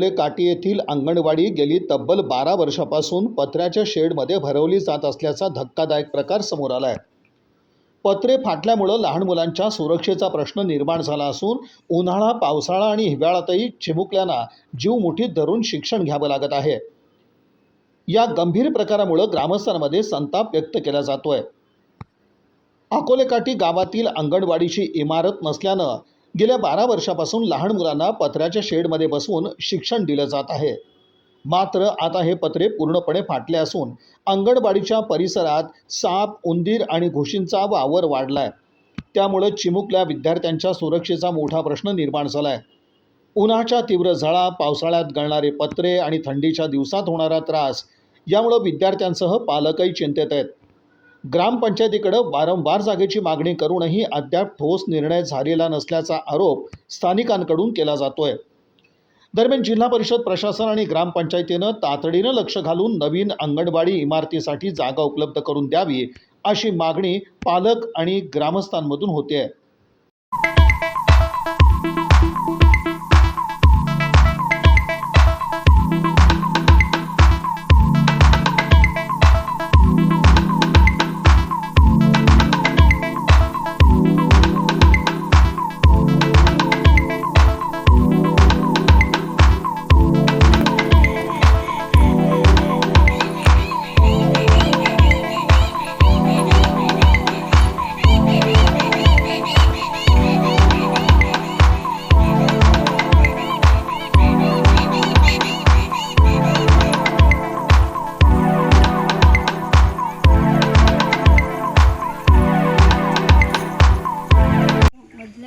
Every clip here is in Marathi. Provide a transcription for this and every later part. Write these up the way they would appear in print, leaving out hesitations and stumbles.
अकोले काटी येथील अंगणवाडी गेली तब्बल 12 वर्षापासून पत्र्याच्या शेडमध्ये भरवली जात असल्याचा धक्कादायक प्रकार समोर आला आहे। पत्रे फाटल्यामुळे लहान मुलांच्या सुरक्षेचा प्रश्न निर्माण झाला असून उन्हाळा, पावसाळा आणि हिवाळ्यातही चिमुकल्यांना जीव मुठीत धरून शिक्षण घ्यावं लागत आहे। या गंभीर प्रकारामुळे ग्रामस्थांमध्ये संताप व्यक्त केला जातोय। अकोले काटी गावातील अंगणवाडीची इमारत नसल्यानं गेल्या 12 वर्षापासून लहान मुलांना पत्र्याच्या शेडमध्ये बसवून शिक्षण दिलं जात आहे। मात्र आता हे पत्रे पूर्णपणे फाटले असून अंगणवाडीच्या परिसरात साप, उंदीर आणि घुशींचा वावर वाढलाय। त्यामुळे चिमुकल्या विद्यार्थ्यांच्या सुरक्षेचा मोठा प्रश्न निर्माण झालाय। उन्हाच्या तीव्र झळा, पावसाळ्यात गळणारे पत्रे आणि थंडीच्या दिवसात होणारा त्रास यामुळे विद्यार्थ्यांसह पालकही चिंतेत आहेत। ग्रामपंचायतीकडे वारंवार जागेची मागणी करूनही अद्याप ठोस निर्णय झालेला नसल्याचा आरोप स्थानिकांकडून केला जातोय। दरम्यान जिल्हा परिषद प्रशासन आणि ग्रामपंचायतीनं तातडीनं लक्ष घालून नवीन अंगणवाडी इमारतीसाठी जागा उपलब्ध करून द्यावी अशी मागणी पालक आणि ग्रामस्थांमधून होते।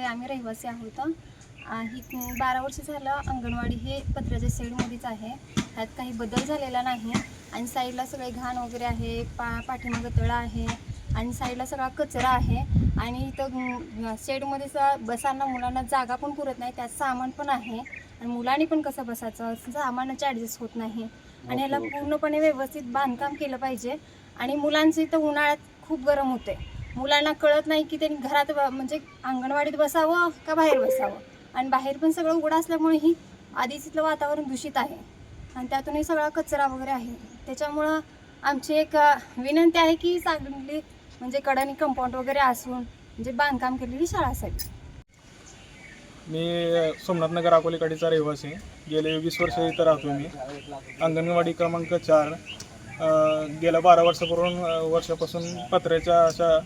आम्ही रहिवासी आहोत। ही 12 वर्ष झालं अंगणवाडी हे पत्र्याच्या शेडमध्येच आहे। त्यात काही बदल झालेला नाही आणि साईडला सगळे घाण वगैरे आहे, पाठीमागं तळा आहे आणि साईडला सगळा कचरा आहे आणि इथं शेडमध्ये बसायला मुलांना जागा पण पुरत नाही। त्यात सामान पण आहे आणि मुलांनी पण कसं बसायचं, सामानाची ॲडजस्ट होत नाही आणि ह्याला पूर्णपणे व्यवस्थित बांधकाम केलं पाहिजे। आणि मुलांचं इथं उन्हाळ्यात खूप गरम होते, मुलांना कळत नाही की त्यांनी घरात म्हणजे अंगणवाडीत बसावं का बाहेर बसावं आणि बाहेर पण सगळं उघडं असल्यामुळे ही आधीच इथलं वातावरण दूषित आहे आणि त्यातूनही सगळा कचरा वगैरे आहे। त्याच्यामुळं आमची एक विनंती आहे की चांगली म्हणजे कडानी कंपाऊंड वगैरे असून म्हणजे बांधकाम केलेली शाळा असावी। मी सोमनाथनगर अकोले काटीचा रहिवासी, गेले 20 वर्ष इथं राहतो मी। अंगणवाडी क्रमांक 4 गेल्या 12 वर्षापासून पत्र्याच्या अशा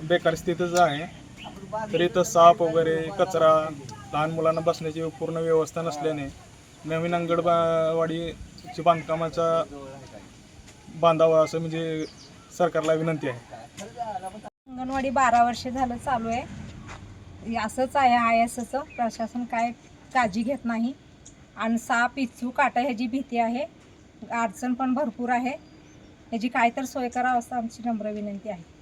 बेकार स्थितीच आहे। तर इथं साप वगैरे, कचरा, लहान मुलांना बसण्याची पूर्ण व्यवस्था नसल्याने नवीन अंगणवाडीची बांधकामाचा बांधावा असं म्हणजे सरकारला विनंती आहे। अंगणवाडी 12 वर्ष झालं चालू आहे, असंच आहे असंच प्रशासन काय काळजी घेत नाही आणि साप, इच्छू, काटा ह्याची भीती आहे, अडचण पण भरपूर आहे। ह्याची काय तर सोय करावं असं आमची नम्र विनंती आहे।